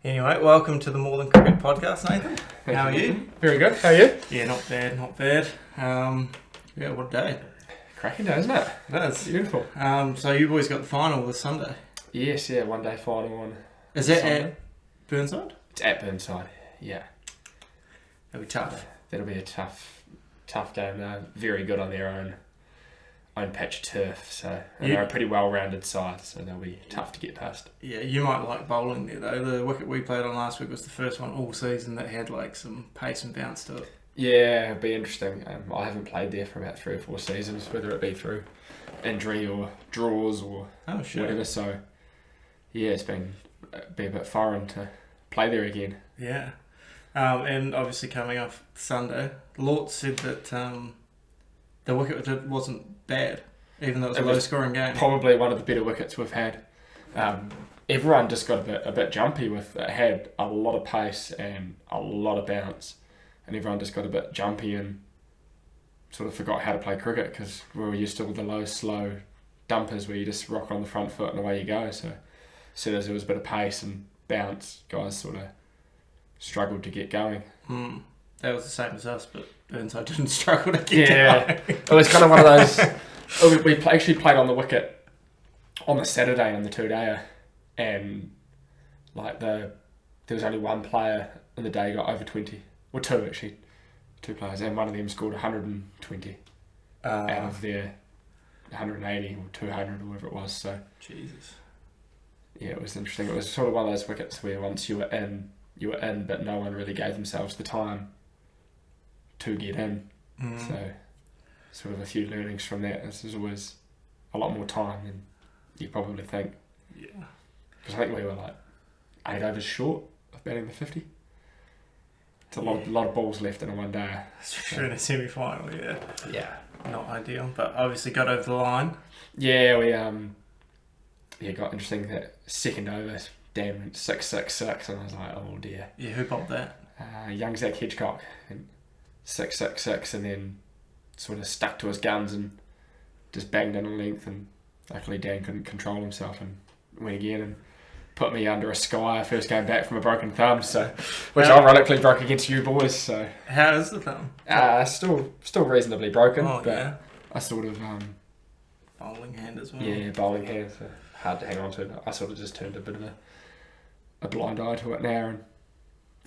Anyway, welcome to the More Than Cricket podcast, Nathan. How are you? Very good. How are you? Yeah, not bad, not bad. Yeah, what a day. Cracking day, isn't it? It is. Beautiful. So you boys got the final this Sunday. Yes, yeah, one day final on. Is that Sunday. at Burnside? It's at Burnside, yeah. That'll be tough. That'll be a tough game. They're very good on their own patch of turf, so they're a pretty well-rounded side, so they'll be tough to get past. Yeah, you might like bowling there though. The wicket we played on last week was the first one all season that had like some pace and bounce to it. Yeah, it'll be interesting. I haven't played there for about 3 or 4 seasons, whether it be through injury or draws or whatever. So, yeah, it's been a bit foreign to play there again. Yeah, and obviously coming off Sunday, Lort said that the wicket wasn't bad, even though it was a low-scoring game. Probably one of the better wickets we've had. Everyone just got a bit jumpy with it. Had a lot of pace and a lot of bounce, and everyone just got a bit jumpy and sort of forgot how to play cricket because we were used to the low, slow dumpers where you just rock on the front foot and away you go. So as soon as there was a bit of pace and bounce, guys sort of struggled to get going. That was the same as us, but Burnside didn't struggle to get going. It was kind of one of those. We actually played on the wicket on the Saturday on the 2-dayer, and like there was only one player in the day got over 20, or two actually, 2 players, and one of them scored 120 out of their 180 or 200 or whatever it was. So Jesus. Yeah, it was interesting. It was sort of one of those wickets where once you were in, but no one really gave themselves the time to get in. So sort of a few learnings from that. This is always a lot more time than you probably think. Yeah. Because I think we were like 8 overs short of batting the 50. It's a lot of balls left in a one day. Especially in a semi-final, yeah. Yeah. Not ideal, but obviously got over the line. Yeah, we got interesting that second over, Dan went 6-6-6, and I was like, oh dear. Yeah, who bowled that? Young Zach Hitchcock, 6-6-6, and then sort of stuck to his guns and just banged in a length, and luckily Dan couldn't control himself and went again and put me under a sky. I first came back from a broken thumb, so which ironically broke against you boys. So how is the thumb? Still reasonably broken, but yeah. I sort of bowling hand as well. Yeah, bowling hand, so hard to hang on to. But I sort of just turned a bit of a blind eye to it now, and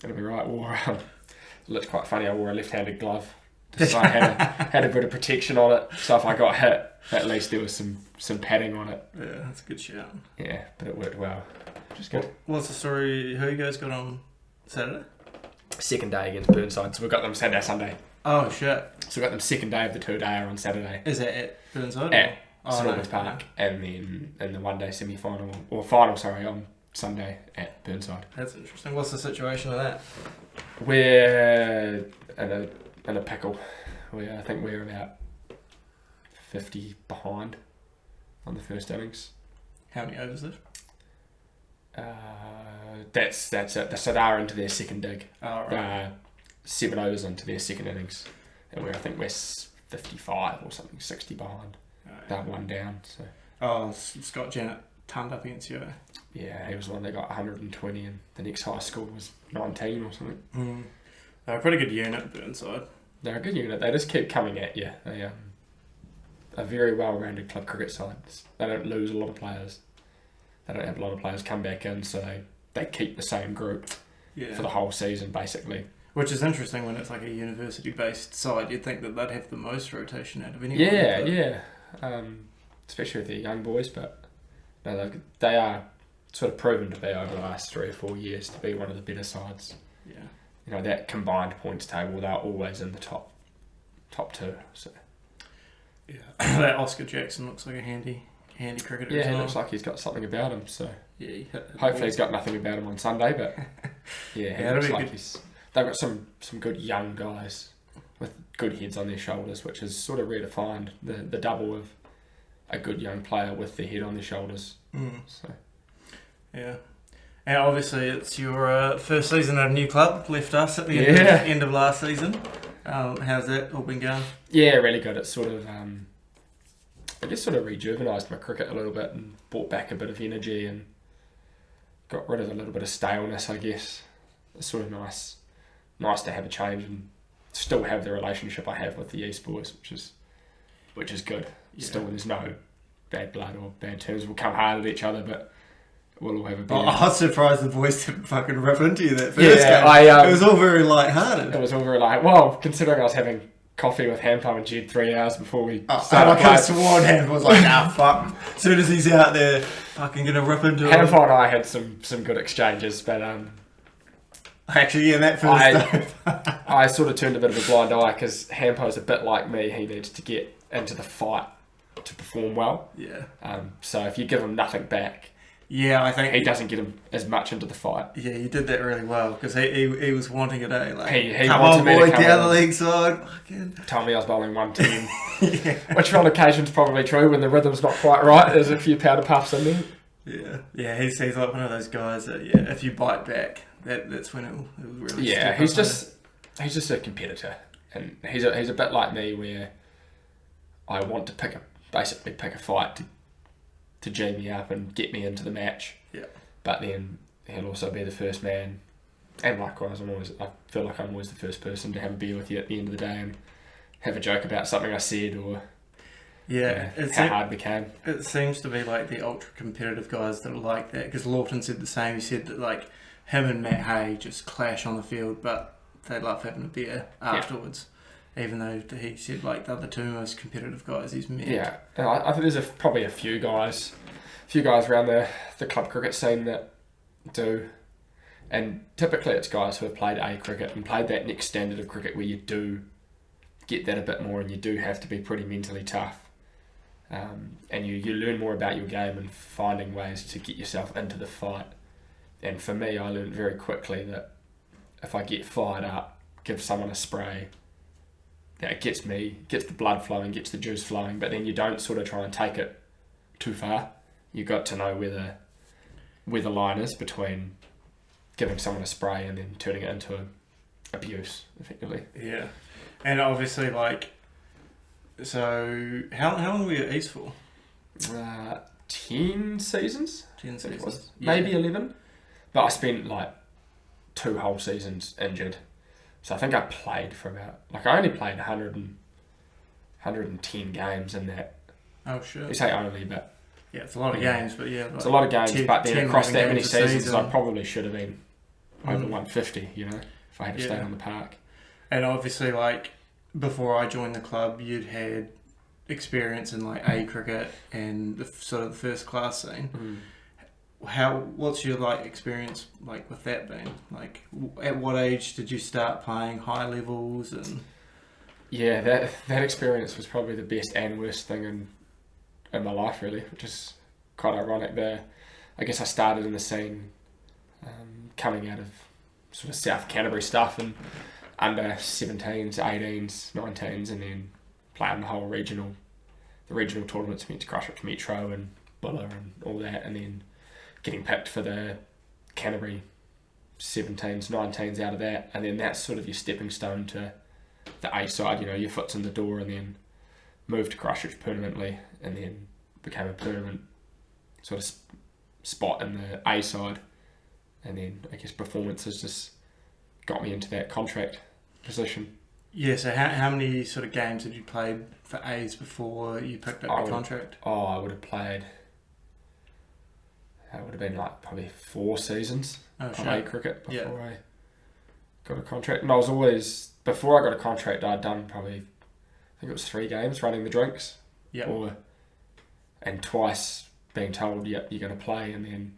it'll be right. It looked quite funny. I wore a left-handed glove, so I had a bit of protection on it. So if I got hit, at least there was some padding on it. Yeah, that's a good shout. Yeah, but it worked well. Which is good. What's the story? Who you guys got on Saturday? Second day against Burnside, so we've got them Saturday, Sunday. Oh shit! So we've got them second day of the 2-dayer on Saturday. Is that at Burnside? At St Albans Park, and then in the one-day semi-final or final, on Sunday at Burnside. That's interesting. What's the situation of that? We're in a pickle. I think we're about 50 behind on the first innings. How many overs left? That's it. So they're into their second dig. Oh, right. 7 overs into their second innings, and I think we're 55 or something, 60 behind. Oh, yeah. They're 1 down. So. Oh, Scott Janet turned up against you. Yeah, he was the one that got 120, and the next high score was 19 or something. They're a pretty good unit, Burnside. They're a good unit. They just keep coming at you. They a very well-rounded club cricket side. They don't lose a lot of players. They don't have a lot of players come back in, so they keep the same group for the whole season, basically. Which is interesting when it's like a university-based side. You'd think that they'd have the most rotation out of anyone. Yeah. Especially with their young boys, but no, they are sort of proven to be over the last 3 or 4 years to be one of the better sides. Yeah. You know, that combined points table, they're always in the top 2. So. Yeah. That Oscar Jackson looks like a handy cricketer. Yeah, he looks like he's got something about him. So yeah, hopefully he's got nothing about him on Sunday, but yeah, he looks like they've got some good young guys with good heads on their shoulders, which is sort of rare to find. The double of a good young player with their head on their shoulders. So yeah. And obviously it's your first season at a new club. Left us at the end of last season. How's that all been going? Yeah, really good. It's sort of it just sort of rejuvenised my cricket a little bit and brought back a bit of energy and got rid of a little bit of staleness, I guess. It's sort of nice to have a change and still have the relationship I have with the East boys, which is good. Yeah. Still, there's no bad blood or bad terms. We'll come hard at each other, but we'll all have a beer. I was surprised the boys didn't fucking rip into you that first game. It was all very light-hearted. It was all very light. Well, considering I was having coffee with Hampo and Jed 3 hours before we started. I could have sworn Hampo was like, nah, fuck. As soon as he's out there, fucking gonna rip into him. Hampo and I had some good exchanges, but actually, yeah, that first I sort of turned a bit of a blind eye because Hampo's a bit like me. He needs to get into the fight to perform well. Yeah. So if you give him nothing back, yeah, I think he doesn't get him as much into the fight. Yeah, you did that really well because he was wanting it, eh? Like, he come on, boy, down the leg side. Fucking. Tell me I was bowling 110. Yeah. Which on occasion's probably true when the rhythm's not quite right. There's a few powder puffs in there. Yeah, he's like one of those guys that if you bite back, that's when it'll really. Yeah, he's just a competitor, and he's a bit like me where I want to basically pick a fight to G me up and get me into the match. Yeah. But then he'll also be the first man, and likewise, I feel like I'm always the first person to have a beer with you at the end of the day and have a joke about something I said or how hard it became. It seems to be like the ultra competitive guys that are like that, because Lawton said the same. He said that like him and Matt Hay just clash on the field, but they love having a beer afterwards. Even though he said like the other two most competitive guys he's met. Yeah, I think there's probably a few guys around the club cricket scene that do, and typically it's guys who have played A cricket and played that next standard of cricket where you do get that a bit more and you do have to be pretty mentally tough, and you learn more about your game and finding ways to get yourself into the fight. And for me, I learned very quickly that if I get fired up, give someone a spray, it gets the blood flowing, gets the juice flowing, but then you don't sort of try and take it too far. You got to know where the line is between giving someone a spray and then turning it into abuse, effectively. Yeah, and obviously, so how long were you at East for? 10 seasons. 10 seasons, maybe 11. But I spent 2 whole seasons injured. So I think I played for about... I only played 110 games in that. Oh, sure. You say only, but... Yeah, it's a lot of games, but yeah. It's a lot of games, but then across that many seasons, I probably should have been over 150, if I had to stay on the park. And obviously, before I joined the club, you'd had experience in, A cricket and the sort of the first class scene. What's your experience with that been? At what age did you start playing high levels? And yeah, that experience was probably the best and worst thing in my life, really, which is quite ironic. I guess I started in the scene coming out of sort of South Canterbury stuff and under 17s, 18s, 19s, and then playing the regional tournaments, went to Christchurch Metro and Buller and all that, and then getting picked for the Canterbury 17s, 19s out of that, and then that's sort of your stepping stone to the A side, your foot's in the door, and then moved to Christchurch permanently, and then became a permanent sort of spot in the A side, and then I guess performances just got me into that contract position. Yeah, so how many sort of games had you played for A's before you picked up the contract? I would have played... It would have been probably 4 seasons of A cricket before I got a contract. And I was always, before I got a contract, I'd done probably, I think it was 3 games running the drinks. Yeah. And twice being told, yep, you're going to play, and then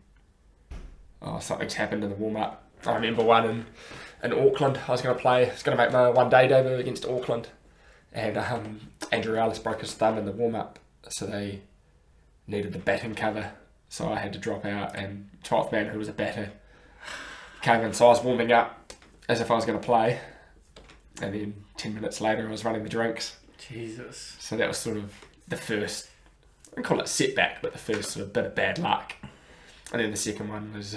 something's happened in the warm-up. I remember one in Auckland. I was going to play, I was going to make my one-day debut against Auckland, and Andrew Ellis broke his thumb in the warm-up, so they needed the batting cover. So I had to drop out, and 12th man, who was a batter, came in. So I was warming up as if I was going to play, and then 10 minutes later I was running the drinks. Jesus. So that was sort of the first, I wouldn't call it setback, but the first sort of bit of bad luck. And then the second one was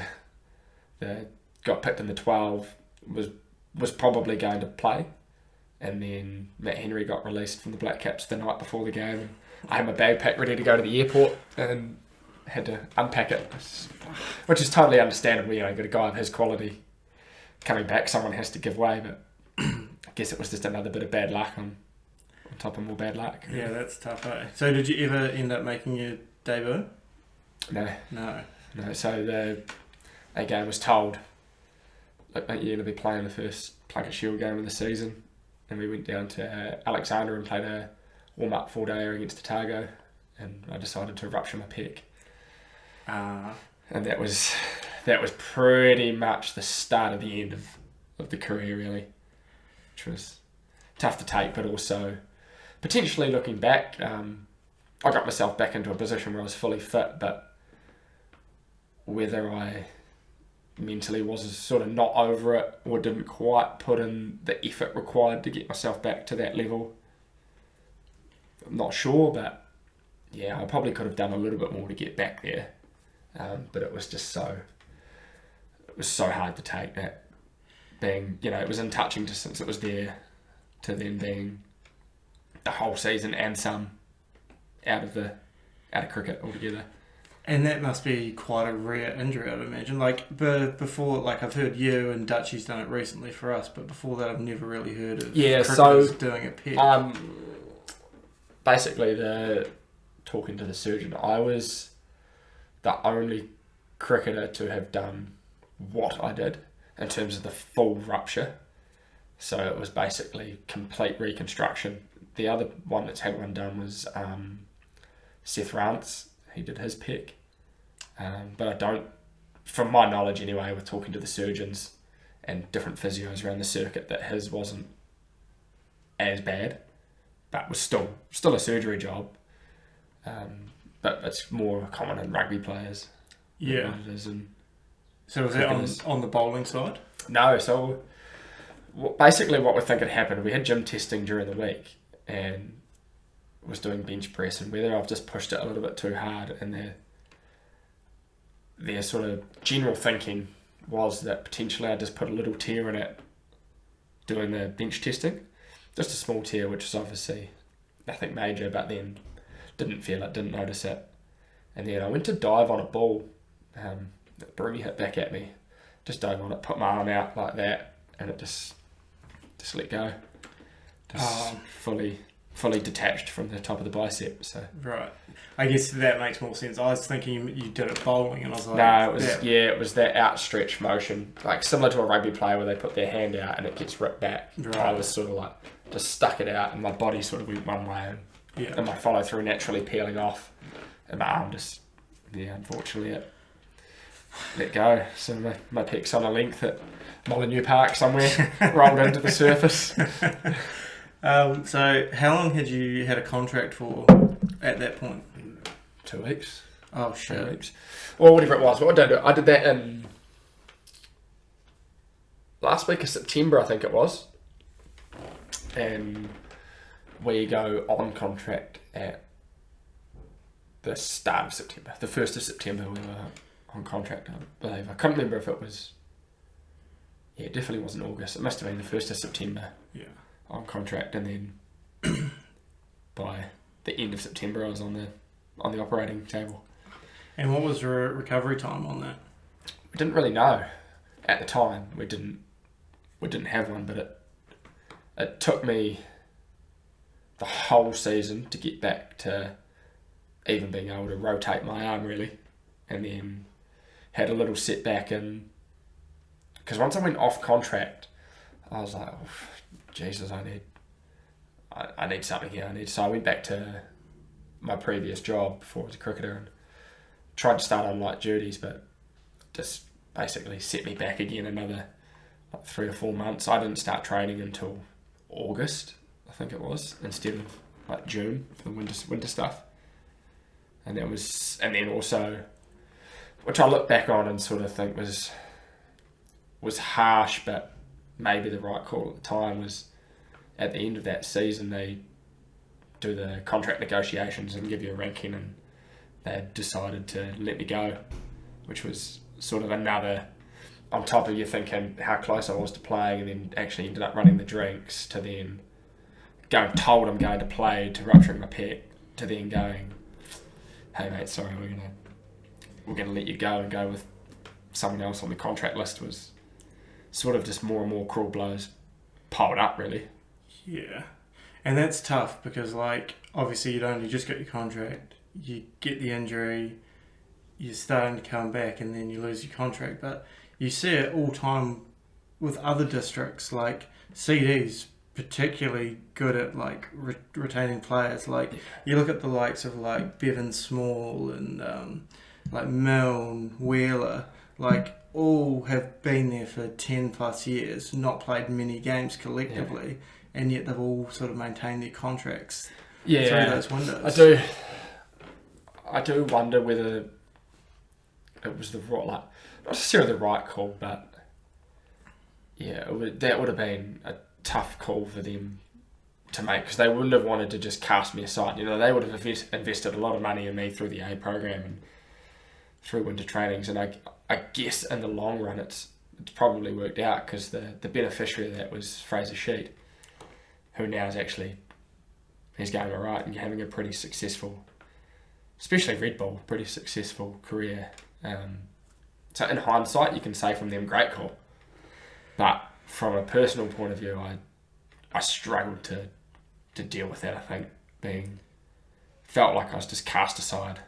got picked in the 12, was probably going to play, and then Matt Henry got released from the Black Caps the night before the game. And I had my bag packed ready to go to the airport, and had to unpack it, which is totally understandable. You know, you got a guy of his quality coming back, someone has to give way, but I guess it was just another bit of bad luck on top of more bad luck. Yeah, that's tough, eh? So did you ever end up making your debut? No. So the game was told, look, mate, you're going to be playing the first Plunket Shield game of the season, and we went down to Alexandra and played a warm-up 4-dayer against Otago, and I decided to rupture my pec. And that was pretty much the start of the end of the career, really, which was tough to take, but also potentially looking back, I got myself back into a position where I was fully fit, but whether I mentally was sort of not over it or didn't quite put in the effort required to get myself back to that level, I'm not sure, but yeah, I probably could have done a little bit more to get back there. But it was just so hard to take, that being, you know, it was in touching distance, it was there, to then being the whole season and some out of cricket altogether. And that must be quite a rare injury, I'd imagine. Like, before, like, I've heard you and Dutchie's done it recently for us, but before that I've never really heard of cricketers doing a pec. Basically, talking to the surgeon, I was the only cricketer to have done what I did in terms of the full rupture. So it was basically complete reconstruction. The other one that's had one done was Seth Rance. He did his pec. But I don't, from my knowledge anyway, with talking to the surgeons and different physios around the circuit, that his wasn't as bad, but was still a surgery job. But it's more common in rugby players. Yeah. Than it is in so was that on the bowling side? No, so basically what we think had happened, we had gym testing during the week and was doing bench press, and whether I've just pushed it a little bit too hard, and their sort of general thinking was that potentially I just put a little tear in it doing the bench testing. Just a small tear, which is obviously nothing major, but then didn't feel it, didn't notice it. And then I went to dive on a ball that Bruni hit back at me. Just dove on it, put my arm out like that, and it just let go. Just fully detached from the top of the bicep. So right, I guess that makes more sense. I was thinking you did it bowling, and I was like, no, it was that outstretched motion, like similar to a rugby player where they put their hand out and it gets ripped back. Right. I was sort of like just stuck it out, and my body sort of went one way, and my follow through naturally peeling off, and my arm just unfortunately it let go. So my pec's on a length at Molyneux Park somewhere, rolled into the surface. So how long had you had a contract for at that point? 2 weeks. Oh shit. 2 weeks. Or whatever it was. What did I do? I did that in last week of September, I think it was. And we go on contract at the start of September. The 1st of September we were on contract, I believe. I can't remember if it was... Yeah, it definitely wasn't August. It must have been the 1st of September. Yeah. On contract, and then by the end of September I was on the operating table. And what was the recovery time on that? We didn't really know at the time. We didn't have one, but it took me the whole season to get back to even being able to rotate my arm really, and then had a little setback in, because once I went off contract I was like, oh, Jesus, I need something here. So I went back to my previous job before I was a cricketer and tried to start on light duties, but just basically set me back again another 3 or 4 months. I didn't start training until August, I think it was, instead of like June for the winter stuff. And then also, which I look back on and sort of think was harsh, but maybe the right call at the time, was at the end of that season they do the contract negotiations and give you a ranking, and they had decided to let me go, which was sort of another, on top of you thinking how close I was to playing, and then actually ended up running the drinks, to then going told I'm going to play, to rupturing my pec, to then going, hey mate, sorry, we're going to we're going to let you go and go with someone else on the contract list was sort of just more and more cruel blows piled up, really. Yeah. And that's tough because, like, obviously you don't, you just got your contract, you get the injury, you're starting to come back, and then you lose your contract. But you see it all time with other districts, like CD's particularly good at like retaining players. Like you look at the likes of like Bevan Small and like Milne, Wheeler, like all have been there for 10 plus years, not played many games collectively, and yet they've all sort of maintained their contracts through those windows. I do wonder whether it was the right, like, not necessarily the right call, but yeah, that would have been a tough call for them to make, because they wouldn't have wanted to just cast me aside. You know, they would have invested a lot of money in me through the A program and through winter trainings, and I guess in the long run it's probably worked out, because the beneficiary of that was Fraser Sheet, who now is actually, he's going alright and having a pretty successful, especially Red Bull, pretty successful career. So in hindsight, you can say from them, great call. But from a personal point of view, I struggled to deal with that. I think felt like I was just cast aside.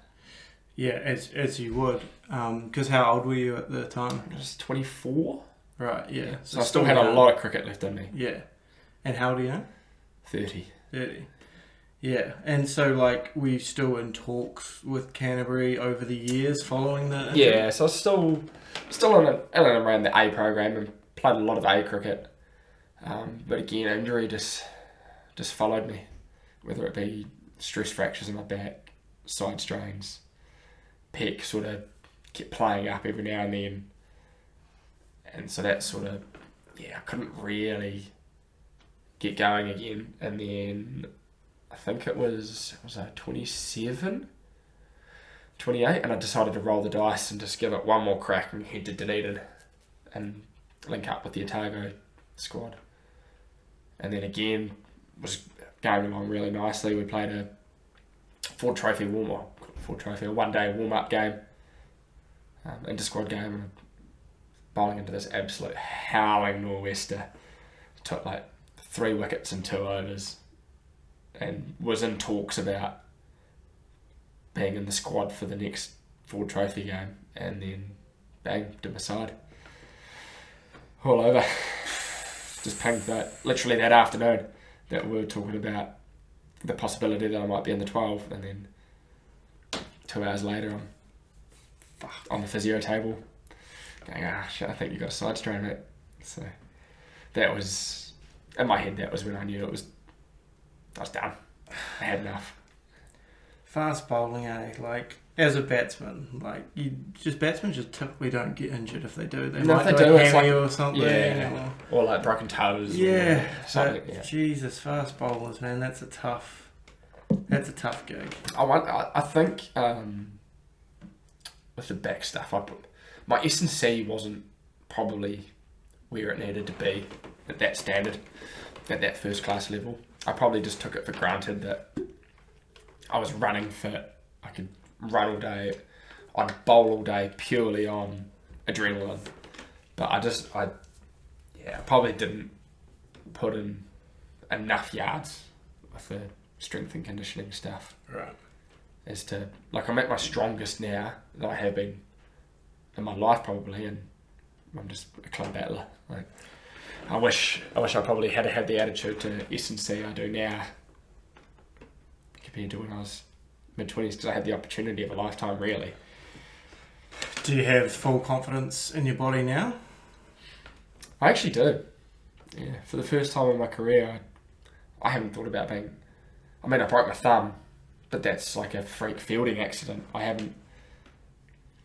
Yeah, as you would. Because how old were you at the time? I was 24. Right, yeah. So I still had a lot of cricket left in me. Yeah. And how old are you now? 30. 30. Yeah, and so like were you still in talks with Canterbury over the years following the injury? Yeah, so I was still in and around the A program and played a lot of A cricket. But again, injury just followed me, whether it be stress fractures in my back, side strains, pec sort of kept playing up every now and then. And so that sort of, I couldn't really get going again. And then I think it was 27, 28, and I decided to roll the dice and just give it one more crack and head to Dunedin and link up with the Otago squad. And then again, was going along really nicely. We played a Ford Trophy a one-day warm-up game, inter-squad game, and bowling into this absolute howling nor'wester. Took like 3 wickets in 2 overs. And was in talks about being in the squad for the next Ford Trophy game, and then bang, to my side. All over. Just pinged that literally that afternoon that we were talking about the possibility that I might be in the 12, and then 2 hours later I'm on the physio table going, shit, I think you got a side strain, mate. So that was, in my head, that was when I knew I was done. I had enough. Fast bowling, like as a batsman, like batsmen just typically don't get injured. If they do, they might do a cameo or something, or like broken toes. Yeah, or something. Yeah. Jesus, fast bowlers, man, that's a tough gig. I think with the back stuff, my S&C wasn't probably where it needed to be at that standard, at that first class level. I probably just took it for granted that I was running fit. I could run all day. I'd bowl all day purely on adrenaline. But I probably didn't put in enough yards with the strength and conditioning stuff. Right. As to, like, I'm at my strongest now than I have been in my life probably, and I'm just a club battler. Like, I wish I probably had the attitude to S&C I do now compared to when I was mid-20s, because I had the opportunity of a lifetime, really. Do you have full confidence in your body now? I actually do. Yeah, for the first time in my career, I haven't thought about being... I mean, I broke my thumb, but that's like a freak fielding accident. I haven't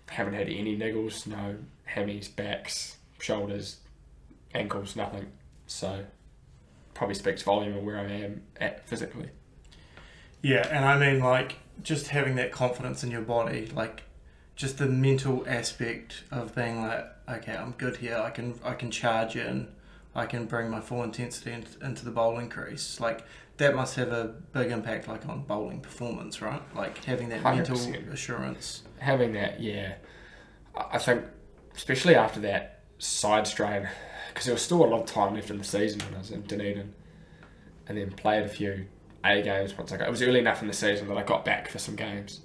had any niggles, no hammies, backs, shoulders, ankles, nothing. So probably speaks volume of where I am at physically. Yeah, and I mean, like, just having that confidence in your body, like, just the mental aspect of being like, okay, I'm good here, I can charge in, I can bring my full intensity into the bowling crease. Like, that must have a big impact, like, on bowling performance, right? Like, having that 100%. mental assurance. Having that, yeah. I think, especially after that side strain, because there was still a lot of time left in the season when I was in Dunedin, and then played a few A games once I got. It was early enough in the season that I got back for some games,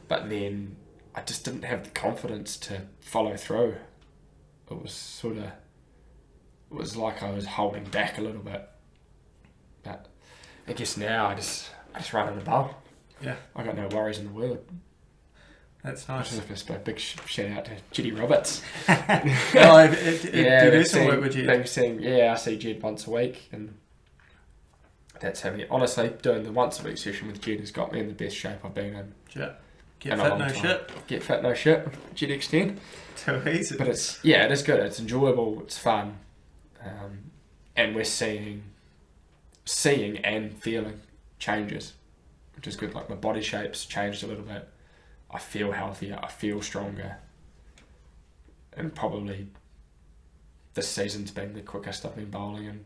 but then I just didn't have the confidence to follow through. It was like I was holding back a little bit, but I guess now I just run in the bowl. Yeah, I got no worries in the world. That's nice. Which is a big shout out to Judy Roberts. Do you do some work with Jed? I see Jed once a week, and that's having honestly doing the once a week session with Jed has got me in the best shape I've been in. Yeah. Get fit, no shit. Get fit, no shit. Jed extend. Too easy. But it is good. It's enjoyable. It's fun, and we're seeing and feeling changes, which is good. Like my body shape's changed a little bit. I feel healthier, I feel stronger, and probably this season's been the quickest I've been bowling in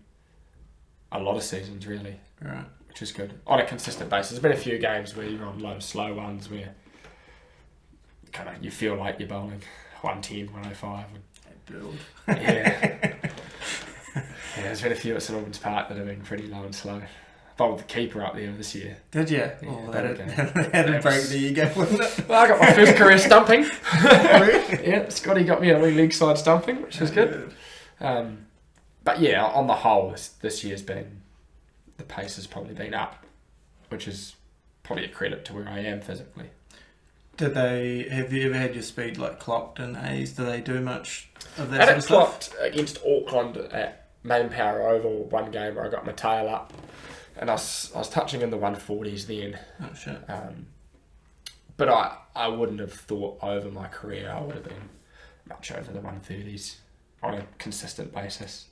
a lot of seasons, really. Right. Which is good. On a consistent basis. There's been a few games where you're on low, slow ones where kind of you feel like you're bowling 110, 105. And, yeah. There's been a few at St Albans Park that have been pretty low and slow. Bowled the keeper up there this year. Did you? Yeah, oh, that'd break the ego, wouldn't it? Well, I got my first career stumping. Yeah, Scotty got me a wee leg side stumping, which was good. But yeah, on the whole, this year's been, the pace has probably been up, which is probably a credit to where I am physically. Have you ever had your speed like clocked in A's? Do they do much of that sort of clocked stuff? Against Auckland at Main Power Oval, one game where I got my tail up. And I was touching in the 140s then. Oh shit. But I wouldn't have thought over my career I would have been much over the 130s on a consistent basis.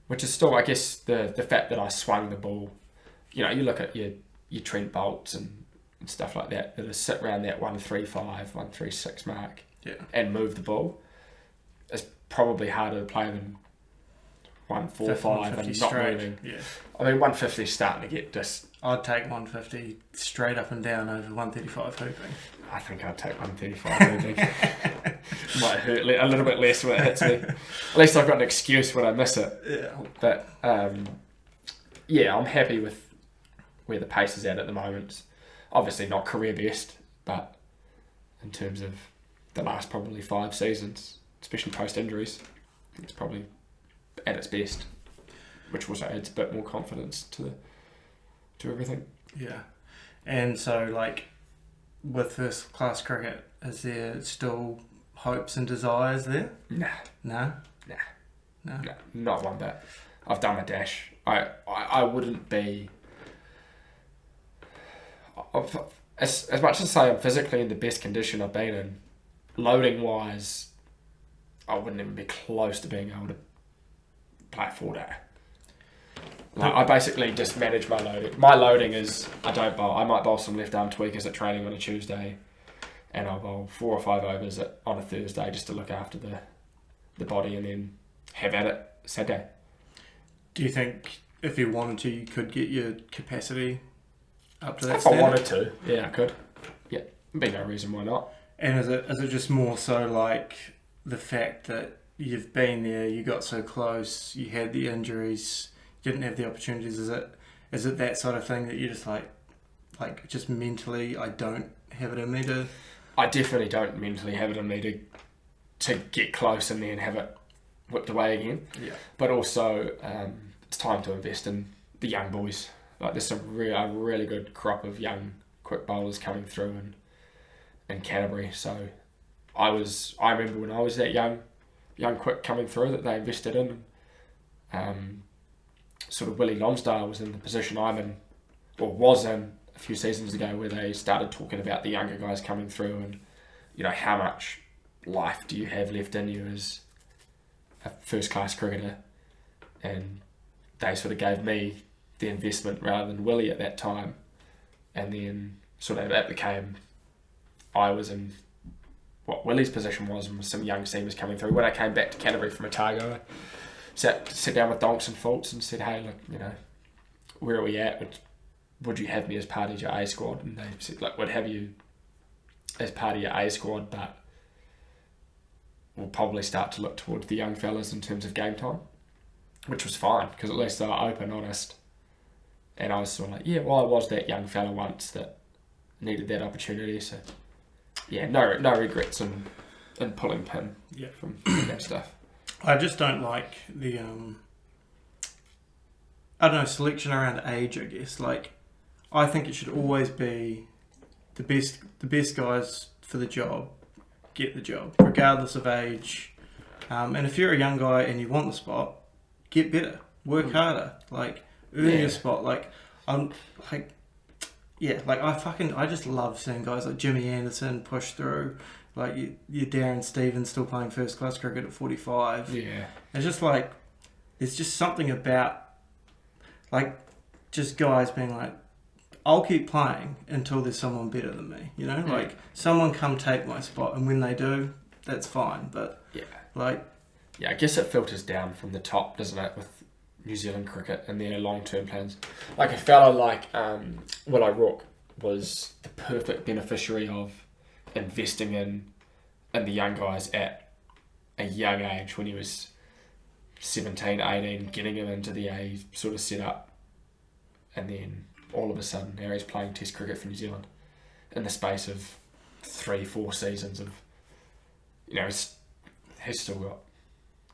Which is still, I guess, the fact that I swung the ball. You know, you look at your Trent Bolts and stuff like that sit around that 135, 136 mark, yeah, and move the ball. It's probably harder to play than 145 and not moving. Yeah. I mean, 150 is starting to get just... I'd take 150 straight up and down over 135 hooping. I think I'd take 135 hooping. Might hurt a little bit less when it hits me. At least I've got an excuse when I miss it. Yeah. But, yeah, I'm happy with where the pace is at the moment. Obviously not career best, but in terms of the last probably 5 seasons, especially post-injuries, it's probably at its best, which also adds a bit more confidence to everything. Yeah. And so, like, with first class cricket, is there still hopes and desires there? Nah. No? Nah. No? No, not one bit. I've done my dash. I wouldn't be... As much as I say I'm physically in the best condition I've been in, loading wise, I wouldn't even be close to being able to play a 4-day. Like, I basically just manage my loading. My loading is I don't bowl. I might bowl some left arm tweakers at training on a Tuesday, and I'll bowl 4 or 5 overs on a Thursday just to look after the body, and then have at it Saturday. Do you think if you wanted to, you could get your capacity up to that If standard? I wanted to, yeah, I could. Yeah, there'd be no reason why not. And is it just more so like the fact that you've been there, you got so close, you had the injuries, you didn't have the opportunities? Is it that sort of thing that you're just like just mentally, I don't have it in me to... I definitely don't mentally have it in me to get close and then have it whipped away again. Yeah. But also, it's time to invest in the young boys. Like, there's a really good crop of young quick bowlers coming through in Canterbury. So I remember when I was that young quick coming through that they invested in. Sort of Willie Lonsdale was in the position I'm in, or was in a few seasons ago, where they started talking about the younger guys coming through and, you know, how much life do you have left in you as a first class cricketer, and they sort of gave me the investment rather than Willie at that time, and then sort of that became, I was in what Willie's position was, and with some young seamers coming through. When I came back to Canterbury from Otago, I sat down with Donks and Fultz and said, hey, look, you know, where are we at? Would you have me as part of your A squad? And they said, look, we'd have you as part of your A squad, but will probably start to look towards the young fellas in terms of game time, which was fine because at least they were open, honest. And I was sort of like, yeah, well, I was that young fella once that needed that opportunity. So, yeah, no regrets in pulling pin from that stuff. I just don't like the, I don't know, selection around age, I guess. Like, I think it should always be the best guys for the job get the job, regardless of age. And if you're a young guy and you want the spot, get better, work harder, like earn your spot. Like I just love seeing guys like Jimmy Anderson push through. Like your Darren Stevens still playing first class cricket at 45. Yeah, it's just like there's just something about like just guys being like, I'll keep playing until there's someone better than me, you know? Like, someone come take my spot, and when they do, that's fine, but... Yeah. Like... Yeah, I guess it filters down from the top, doesn't it, with New Zealand cricket and their long-term plans. Like, a fella like Willow Rook was the perfect beneficiary of investing in the young guys at a young age, when he was 17, 18, getting him into the A sort of setup, and then... all of a sudden, now he's playing Test cricket for New Zealand in the space of 3-4 seasons of, he's still got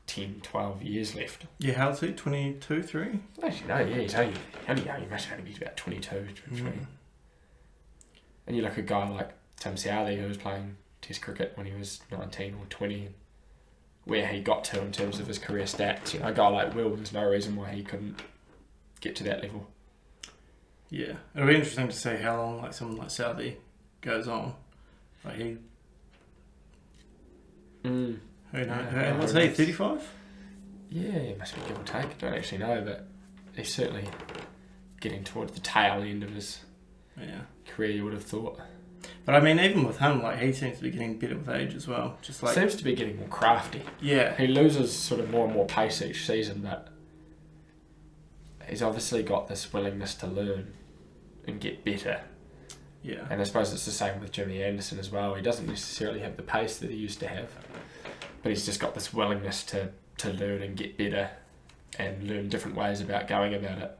10, 12 years left. Yeah, how's he? 22, 3? Actually, no, yeah, he's only young. He must only be about 22, 23. And you look at a guy like Tim Southey, who was playing Test cricket when he was 19 or 20, where he got to in terms of his career stats. A guy like Will, there's no reason why he couldn't get to that level. Yeah, it'll be interesting to see how long like someone like Southey goes on. Like he, who knows? What's he? 35? Yeah, it must be give or take. I don't actually know, but he's certainly getting towards the tail end of his career. You would have thought. But I mean, even with him, like he seems to be getting better with age as well. Just like seems to be getting more crafty. Yeah, he loses sort of more and more pace each season, but he's obviously got this willingness to learn and get better. Yeah. And I suppose it's the same with Jimmy Anderson as well. He doesn't necessarily have the pace that he used to have, but he's just got this willingness to learn and get better and learn different ways about going about it.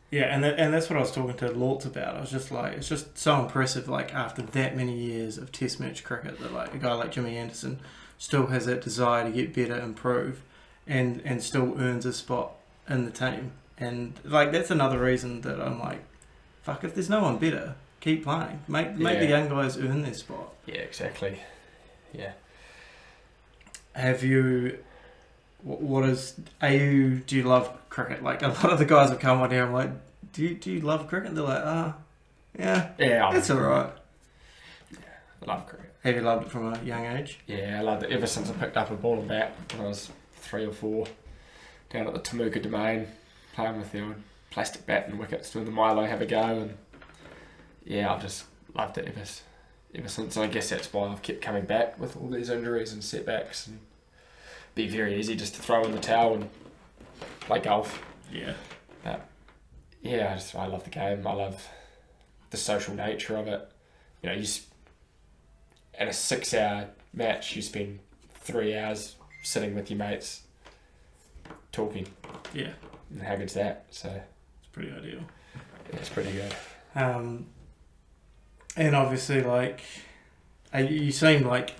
Yeah, and that's what I was talking to Lortz about. I was just like, it's just so impressive, like after that many years of Test match cricket, that like a guy like Jimmy Anderson still has that desire to get better, improve, and still earns a spot in the team. And like that's another reason that I'm like, fuck, if there's no one better, keep playing. Make the young guys earn their spot. Yeah, exactly. Yeah. Have you... do you love cricket? Like, a lot of the guys have come on here, I'm like, do you love cricket? They're like, yeah, it's alright. Yeah, I love cricket. Have you loved it from a young age? Yeah, I loved it ever since I picked up a ball and bat when I was 3 or 4, down at the Temuka Domain, playing with the old plastic bat and wickets, doing the Milo, have a go, and yeah, I've just loved it ever since. And I guess that's why I've kept coming back with all these injuries and setbacks, and be very easy just to throw in the towel and play golf. Yeah. But yeah, I love the game. I love the social nature of it. In a 6-hour match, you spend 3 hours sitting with your mates talking. Yeah. And how good's that? So it's pretty ideal. Yeah, it's pretty good. And obviously, like, you seem like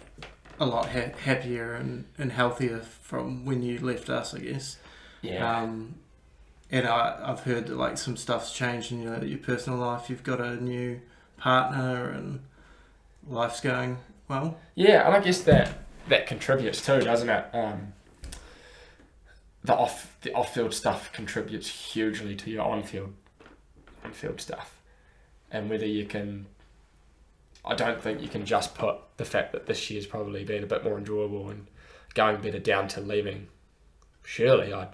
a lot happier and healthier from when you left us, I guess. Yeah. And I've heard that like some stuff's changed in your personal life. You've got a new partner and life's going well. Yeah, and I guess that contributes too, doesn't it? The off-field stuff contributes hugely to your on-field stuff, and whether you can. I don't think you can just put the fact that this year's probably been a bit more enjoyable and going better down to leaving. Surely, I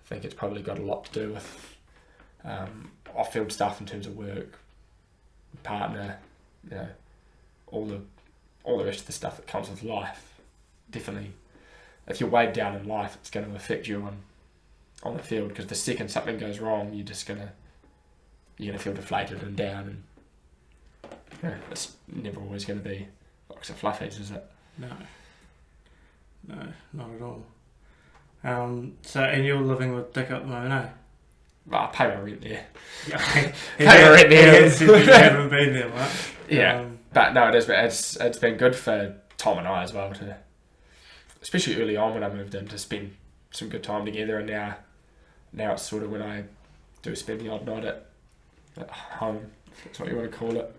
think it's probably got a lot to do with off-field stuff in terms of work, partner, all the rest of the stuff that comes with life. Definitely, if you're weighed down in life, it's going to affect you on the field, because the second something goes wrong, you're gonna feel deflated and down, and it's never always going to be box of fluffies, is it? No. No, not at all. So, and you're living with Dick at the moment, eh? Well, I pay my rent there. Yeah, Pay my rent there. You haven't been there much. Yeah, but no, it's been good for Tom and I as well to, especially early on when I moved in, to spend some good time together, and now it's sort of when I do spend the odd night at home, if that's what you want to call it.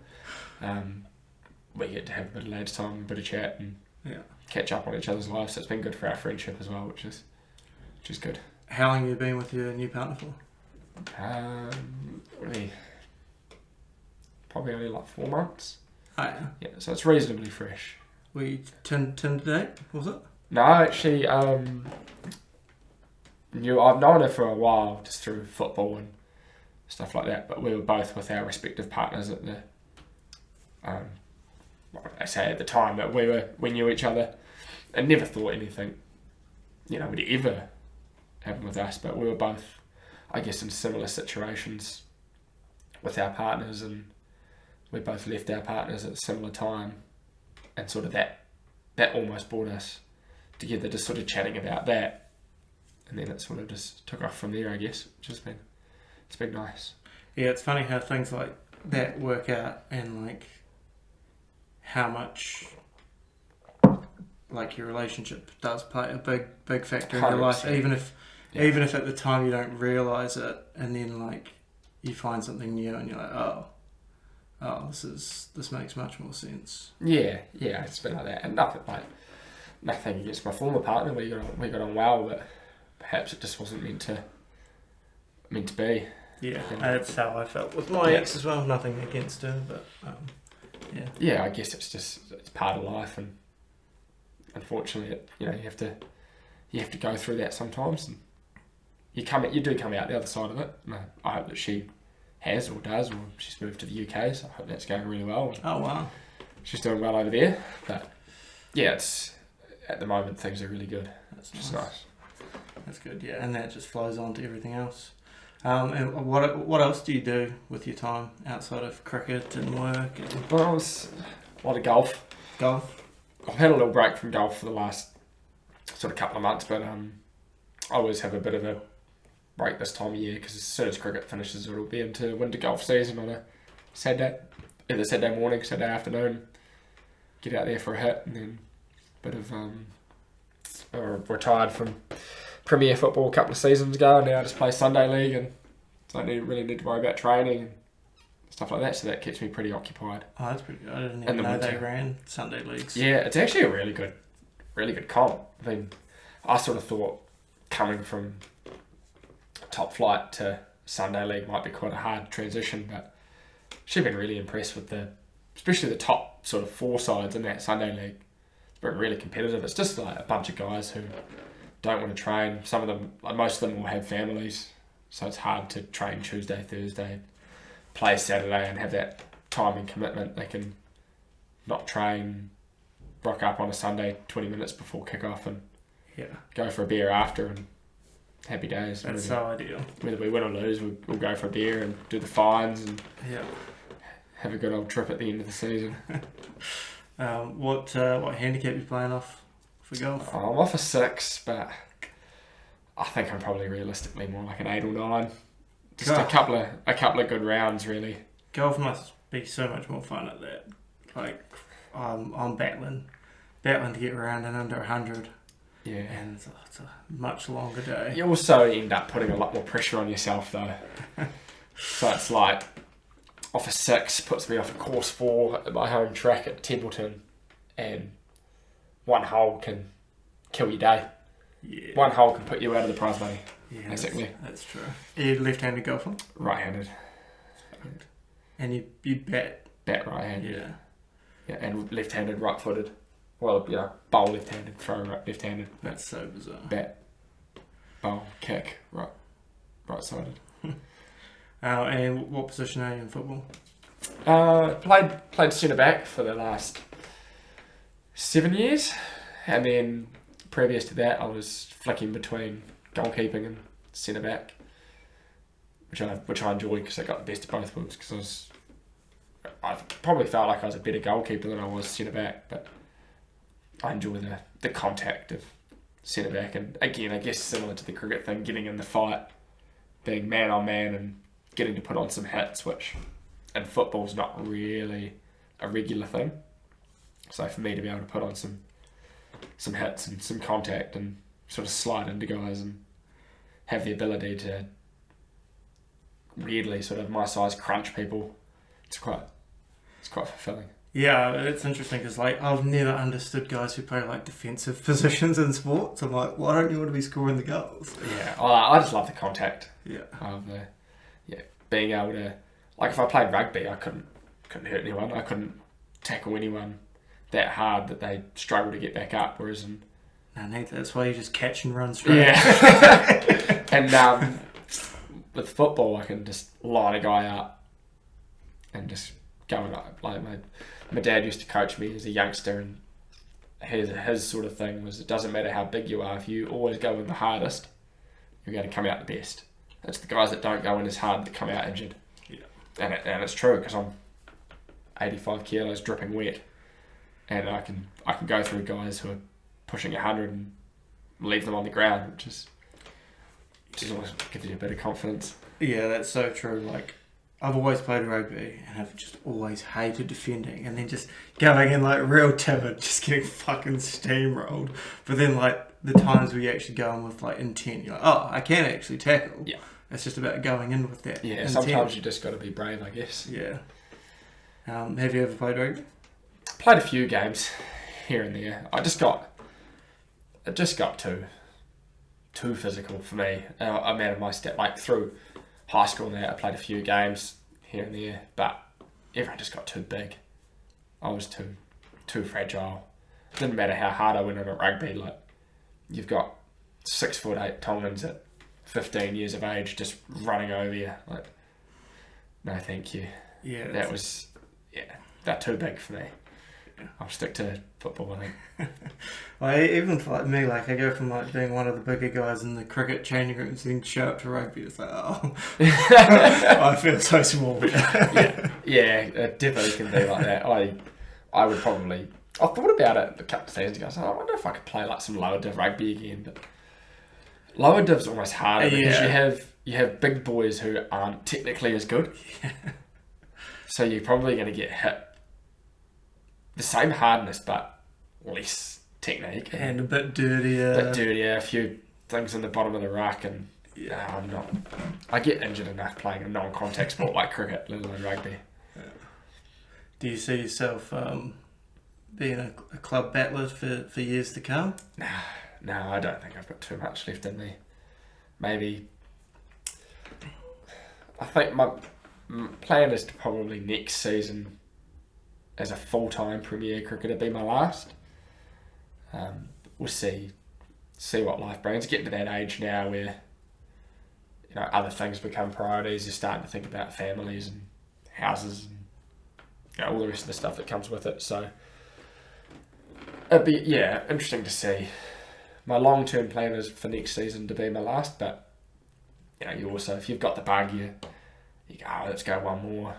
We get to have a bit of lads time, a bit of chat, and catch up on each other's lives. So it's been good for our friendship as well, which is good. How long have you been with your new partner for? Probably only like 4 months. Oh, yeah. Yeah, so it's reasonably fresh. Were you Tinder date, was it? No, actually, I've known her for a while, just through football and stuff like that. But we were both with our respective partners at the, I say at the time that we knew each other, and never thought anything, would ever happen with us. But we were both, I guess, in similar situations with our partners, and we both left our partners at a similar time, and sort of that almost brought us together, just sort of chatting about that, and then it sort of just took off from there, I guess, which has been nice. Yeah, it's funny how things like that work out, and like how much like your relationship does play a big factor in your life, even if at the time you don't realise it, and then like you find something new and you're like, oh, this makes much more sense. Yeah, it's been like that, and nothing against my former partner. We got on well, but perhaps it just wasn't meant to be. Yeah, that's how I felt with my ex as well. Nothing against her, but yeah, I guess it's part of life, and unfortunately, you have to go through that sometimes, and you do come out the other side of it. And I hope that she has or does, or she's moved to the UK, so I hope that's going really well. Oh wow, she's doing well over there. But yeah, it's at the moment things are really good. That's just nice. That's good, yeah, and that just flows on to everything else. And what else do you do with your time outside of cricket and work? Well, it's a lot of golf. Golf. I've had a little break from golf for the last sort of couple of months, but I always have a bit of a break this time of year, because as soon as cricket finishes, it'll be into winter golf season on a Saturday, either Saturday morning, Saturday afternoon. Get out there for a hit, and then a bit of retired from Premier football a couple of seasons ago, and now I just play Sunday League, and don't really need to worry about training and stuff like that, so that keeps me pretty occupied. Oh, that's pretty good. I didn't even know they ran Sunday Leagues. Yeah, it's actually a really good comp. I mean, I sort of thought coming from top flight to Sunday League might be quite a hard transition, but she's been really impressed with especially the top sort of 4 sides in that Sunday League. It's been really competitive. It's just like a bunch of guys who don't want to train. Some of them, like most of them, will have families, so it's hard to train Tuesday, Thursday, play Saturday, and have that time and commitment. They can not train, rock up on a Sunday 20 minutes before kick-off, and go for a beer after, and happy days. That's so ideal. Whether we win or lose, we'll go for a beer and do the fines, and have a good old trip at the end of the season. What handicap you playing off for golf? I'm off a 6, but I think I'm probably realistically more like an 8 or 9. Just a couple of good rounds, really. Golf must be so much more fun at that. Like, I'm battling to get around and under 100. Yeah. And it's a much longer day. You also end up putting a lot more pressure on yourself, though. So it's like, off a 6 puts me off a course 4 at my home track at Templeton, and one hole can kill your day. Yeah. One hole can put you out of the prize money. Yeah, basically. That's true. Are you left-handed golfer? Right-handed. And you bat? Bat right-handed. Yeah. Yeah, and left-handed, right-footed. Well, bowl left-handed, throw left-handed. That's so bizarre. Bat, bowl, kick, right-sided. And what position are you in football? Played centre-back for the last 7 years, and then previous to that I was flicking between goalkeeping and centre-back, which I enjoyed, because I got the best of both worlds, because I probably felt like I was a better goalkeeper than I was centre-back, but I enjoy the contact of centre back, and again, I guess similar to the cricket thing, getting in the fight, being man on man, and getting to put on some hits, which in football's not really a regular thing. So for me to be able to put on some hits and some contact and sort of slide into guys and have the ability to weirdly sort of my size crunch people, it's quite fulfilling. Yeah, it's interesting because like I've never understood guys who play like defensive positions in sports. I'm like, why don't you want to be scoring the goals? Yeah, I just love the contact. Yeah. Of being able to, like if I played rugby, I couldn't hurt anyone. I couldn't tackle anyone that hard that they struggle to get back up. Whereas in Nathan, that's why you just catch and run straight. Yeah. And with football, I can just line a guy up and just go up. Like my dad used to coach me as a youngster, and his sort of thing was, it doesn't matter how big you are, if you always go in the hardest, you're going to come out the best. It's the guys that don't go in as hard that come out injured. Yeah. And it's true, because I'm 85 kilos dripping wet, and I can go through guys who are pushing 100 and leave them on the ground, which is always gives you a bit of confidence. Yeah, that's so true. Like, I've always played rugby and I've just always hated defending, and then just going in like real timid, just getting fucking steamrolled. But then like the times where you actually go in with like intent, you're like, oh, I can actually tackle. Yeah. It's just about going in with that. Yeah, intent. sometimes you just got to be brave, I guess. Yeah. Have you ever played rugby? Played a few games here and there. It just got too physical for me. I'm out of my step. Like through high school and that, I played a few games here and there, but everyone just got too big. I was too fragile. It didn't matter how hard I went on at rugby. Like, you've got 6'8" Tongans at 15 years of age just running over you. Like, no, thank you. Yeah. They're too big for me. I'll stick to football, I think. Well, even for like me, like I go from like being one of the bigger guys in the cricket changing rooms, then show up to rugby. It's like, oh, I feel so small. Yeah, it definitely can be like that. I would probably. I thought about it a couple of seasons ago. I wonder if I could play like some lower div rugby again. But lower div's almost harder because you have big boys who aren't technically as good. Yeah. So you're probably going to get hit the same hardness but less technique. And a bit dirtier. A few things in the bottom of the ruck, and I get injured enough playing a non-contact sport like cricket, let alone rugby. Yeah. Do you see yourself being a club battler for years to come? No, I don't think I've got too much left in me. Maybe I think my plan is to probably next season as a full-time Premier cricketer be my last. We'll see what life brings. Getting to that age now where other things become priorities. You're starting to think about families and houses and all the rest of the stuff that comes with it. So it'd be interesting to see. My long-term plan is for next season to be my last, but you also, if you've got the bug, you go, let's go one more.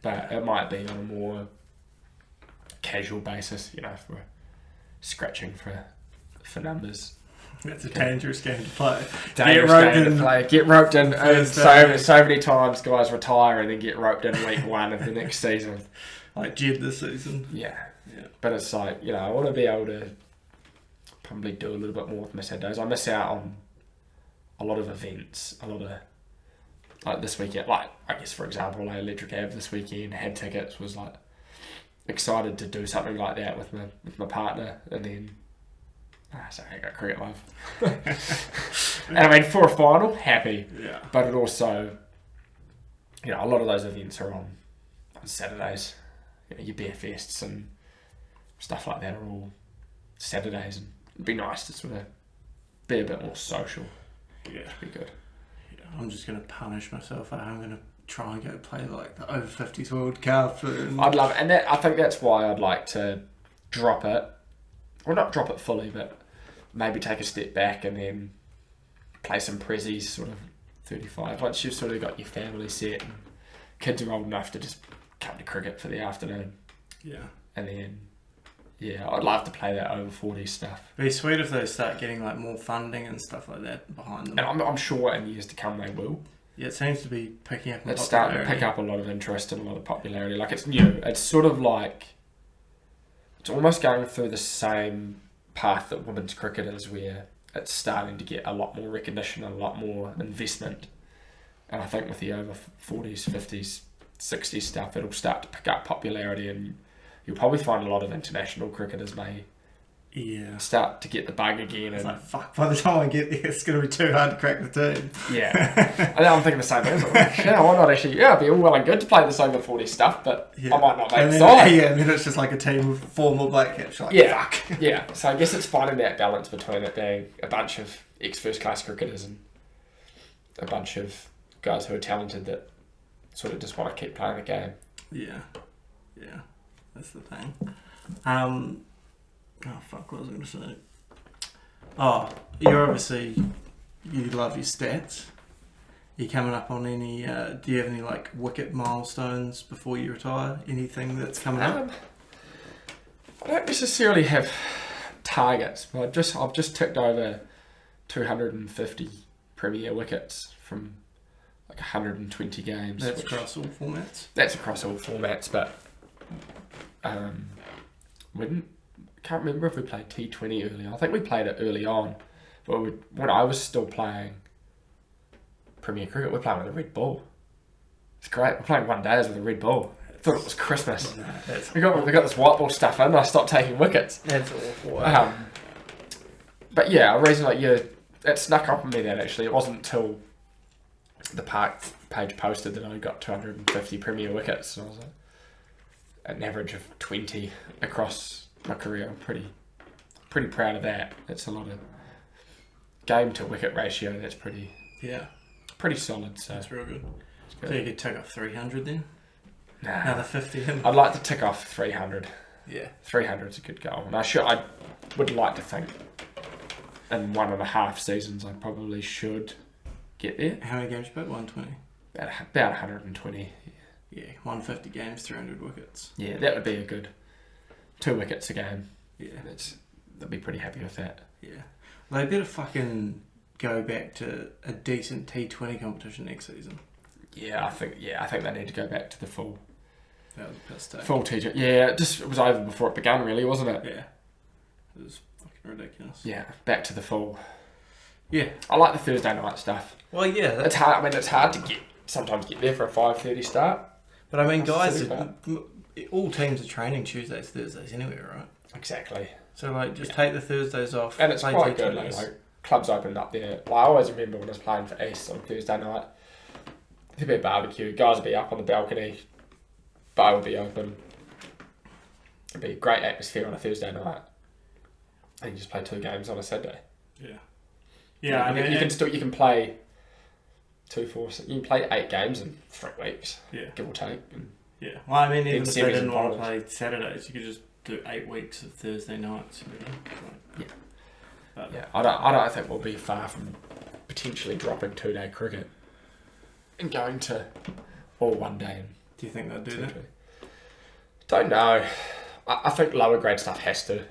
But it might be on a more casual basis, if we're scratching for numbers. That's a dangerous game to play. Get roped in. So many times guys retire and then get roped in week 1 of the next season. Like Jed this season. Yeah. But it's like, I want to be able to probably do a little bit more with my Saturdays. I miss out on a lot of events, like this weekend, like I guess for example, like Electric Ave this weekend, had tickets, was like excited to do something like that with my partner, and then sorry, I got cricket love. And I mean, for a final, happy. Yeah. But it also, a lot of those events are on Saturdays. Your beer fests and stuff like that are all Saturdays, and it'd be nice to sort of be a bit more social. Yeah. It'd be good. I'm just going to punish myself. I'm going to try and go play like the over 50s World Cup. I'd love it. And I think that's why I'd like to drop it. Well, not drop it fully, but maybe take a step back and then play some prezzies sort of 35. Once you've sort of got your family set and kids are old enough to just come to cricket for the afternoon. Yeah. And then, Yeah, I'd love to play that over 40 stuff. It'd be sweet if they start getting like more funding and stuff like that behind them. And I'm sure in years to come they will. Yeah, it seems to be picking up. It's starting to pick up a lot of interest and a lot of popularity. Like it's new. It's sort of like it's almost going through the same path that women's cricket is, where it's starting to get a lot more recognition and a lot more investment. And I think with the over 40s, 50s, 60s stuff, it'll start to pick up popularity, and you'll probably find a lot of international cricketers may start to get the bug again. It's and like, fuck, by the time I get there, it's going to be too hard to crack the team. Yeah. And I'm thinking the same thing. Like, yeah, why not actually? Yeah, it'd be all well and good to play this over 40 stuff, but I might not make the side. Yeah, and then it's just like a team with 4 more black caps. Like, fuck. Yeah, so I guess it's finding that balance between it being a bunch of ex-first class cricketers and a bunch of guys who are talented that sort of just want to keep playing the game. Yeah. That's the thing. What was I going to say? Oh, you're obviously, you love your stats. You coming up on any, do you have any like wicket milestones before you retire? Anything that's coming up? I don't necessarily have targets, but I've just ticked over 250 Premier wickets from like 120 games. That's across all formats? That's across all formats, but can't remember if we played T20 early on. I think we played it early on, but when I was still playing Premier Cricket, we're playing with a red ball. It's great. We're playing one days with a red ball. I thought it was Christmas. No, we got this white ball stuff in, and I stopped taking wickets. That's awful. But yeah, a reason it snuck up on me that actually. It wasn't until the park page posted that I got 250 Premier wickets, and I was like, an average of 20 across my career. I'm pretty proud of that. It's a lot of game to wicket ratio. That's pretty solid. So that's real good. So you could tick off 300 then? Nah. Another 50 in? I'd like to tick off 300. Yeah. 300 is a good goal. And I would like to think in 1.5 seasons I probably should get there. How many games you played? 120? About 120. Yeah, 150 games, 300 wickets. Yeah, that would be a good 2 wickets a game. Yeah. They'll be pretty happy with that. Yeah. Well, they better fucking go back to a decent T20 competition next season. Yeah, I think they need to go back to the full. That was a piss take. Full T20. Yeah, it was over before it began, really, wasn't it? Yeah. It was fucking ridiculous. Yeah, back to the full. Yeah. I like the Thursday night stuff. Well, yeah. It's hard. I mean, it's hard to sometimes get there for a 5:30 start. But I mean, guys, all teams are training Tuesdays, Thursdays anyway, right? Exactly. So, like, just take the Thursdays off. And it's quite good. Like, clubs opened up there. Like, I always remember when I was playing for East on Thursday night, there'd be a barbecue. Guys would be up on the balcony. Bar would be open. It'd be a great atmosphere on a Thursday night. And you just play 2 games on a Saturday. Yeah. Yeah, I mean, you can play 2, 4, 6, you can play 8 games in 3 weeks. Yeah. Give or take. Yeah. Well, I mean, even if they didn't want to play Saturdays, you could just do 8 weeks of Thursday nights. Yeah. I don't think we'll be far from potentially dropping 2-day cricket and going to all 1 day. Do you think they'll do that? Don't know. I think lower grade stuff has to.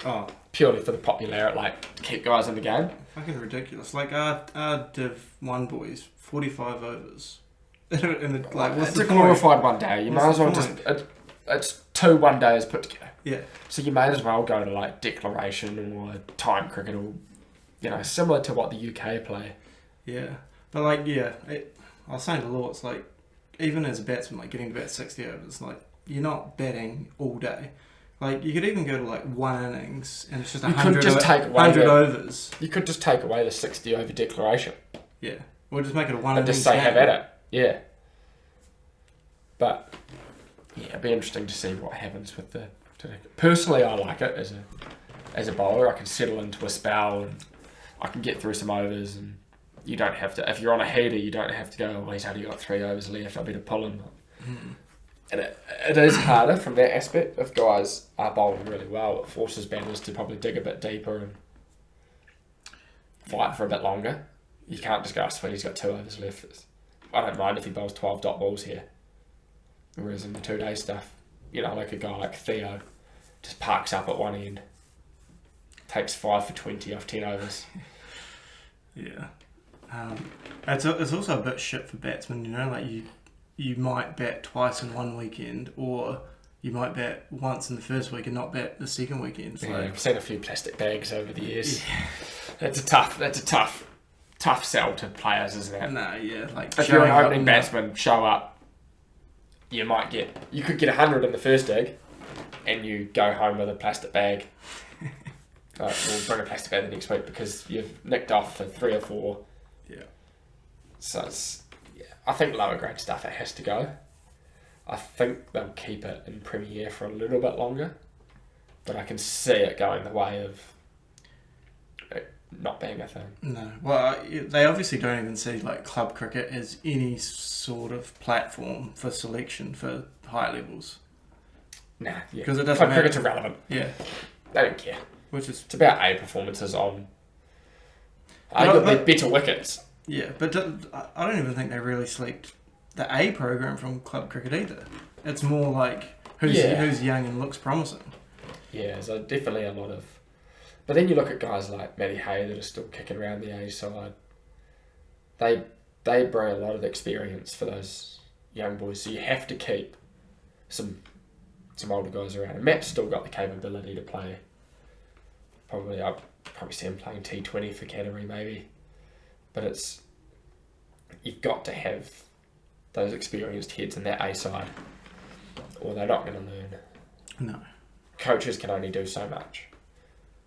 Oh. Purely for the popularity, like, to keep guys in the game. Fucking ridiculous. Like, our Div 1 boys, 45 overs. It's a glorified 1 day. You might as well it's 2 1 days put together. Yeah. So you may as well go to, like, declaration or time cricket or, similar to what the UK play. Yeah. But, like, I was saying to Law, it's like, even as a batsman, like, getting to bat 60 overs, like, you're not batting all day. Like, you could even go to, like, 1 innings, and it's just 100 overs. You could just take away the 60 over declaration. Yeah. Or just make it a 1 innings. And just say, have at it. Yeah. But, yeah, it'd be interesting to see what happens with the... Personally, I like it as a bowler. I can settle into a spell, and I can get through some overs, and you don't have to... If you're on a heater, you don't have to go, he's only got 3 overs left, I better pull him. And it is harder from that aspect. If guys are bowling really well, it forces batters to probably dig a bit deeper and fight for a bit longer. You can't just go, sweet, he's got 2 overs left. I don't mind if he bowls 12 dot balls here. Whereas in the 2-day stuff, like a guy like Theo, just parks up at one end, takes 5 for 20 off 10 overs. Yeah. It's also a bit shit for batsmen, you know, like you might bat twice in one weekend, or you might bat once in the first week and not bat the second weekend. So. Yeah, I've seen a few plastic bags over the years. Yeah. That's a tough sell to players, isn't it? No, yeah. Like if you're an opening batsman, show up, you could get 100 in the first dig, and you go home with a plastic bag. We'll bring a plastic bag the next week because you've nicked off for 3 or 4. Yeah. So I think lower grade stuff, it has to go. I think they'll keep it in Premier for a little bit longer, but I can see it going the way of it not being a thing. No. Well, they obviously don't even see like club cricket as any sort of platform for selection for high levels. Nah, yeah. Because it doesn't club matter. cricket's irrelevant. Yeah. They don't care. It's about A performances on better wickets. Yeah, but I don't even think they really select the A program from club cricket either. It's more like who's young and looks promising. Yeah, so definitely a lot of... But then you look at guys like Matty Hay that are still kicking around the A side. They bring a lot of experience for those young boys, so you have to keep some older guys around. And Matt's still got the capability to play. I'd probably see him playing T20 for Canterbury maybe. But you've got to have those experienced heads in that A side, or they're not going to learn. No. Coaches can only do so much.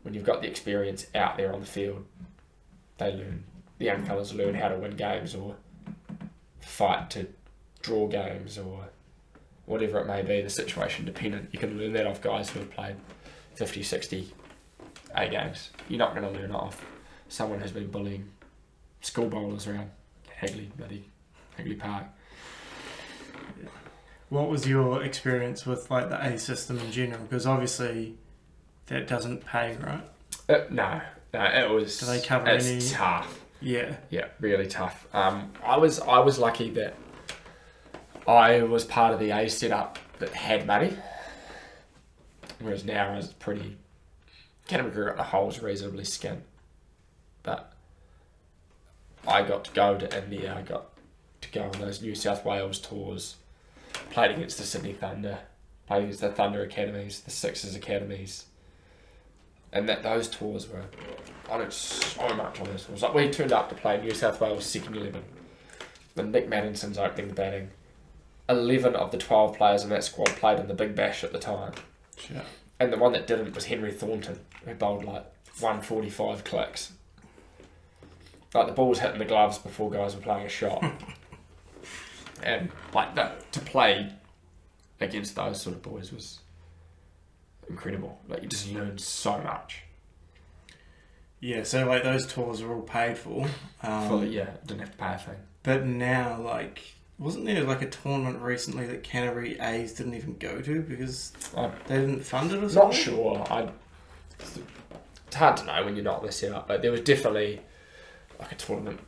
When you've got the experience out there on the field, they learn. The young fellas learn how to win games or fight to draw games or whatever it may be, the situation dependent. You can learn that off guys who have played 50, 60 A games. You're not going to learn off someone who's been bullying school bowlers around Hagley Park. Yeah. What was your experience with like the A system in general? Because obviously that doesn't pay, right? No, it was. Do they cover any? Tough. Yeah, really tough. I was lucky that I was part of the A setup that had money, whereas now it's pretty. Canterbury Cricket the whole is reasonably skint, but I got to go to India. I got to go on those New South Wales tours. Played against the Sydney Thunder. Played against the Thunder Academies, the Sixers Academies. And those tours were... I learned so much on those tours. Like we turned up to play New South Wales second 11. When Nick Maddinson's opening the batting. 11 of the 12 players in that squad played in the Big Bash at the time. Sure. And the one that didn't was Henry Thornton, who bowled like 145 clicks. Like the ball was hitting the gloves before guys were playing a shot. And like that, to play against those sort of boys was incredible. Like you just learned so much. Yeah, so like those tours were all paid for. Didn't have to pay a thing. But now, like, wasn't there like a tournament recently that Canterbury A's didn't even go to because they didn't fund it or something? Not sure. It's hard to know when you're not in the setup, but there was definitely like a tournament.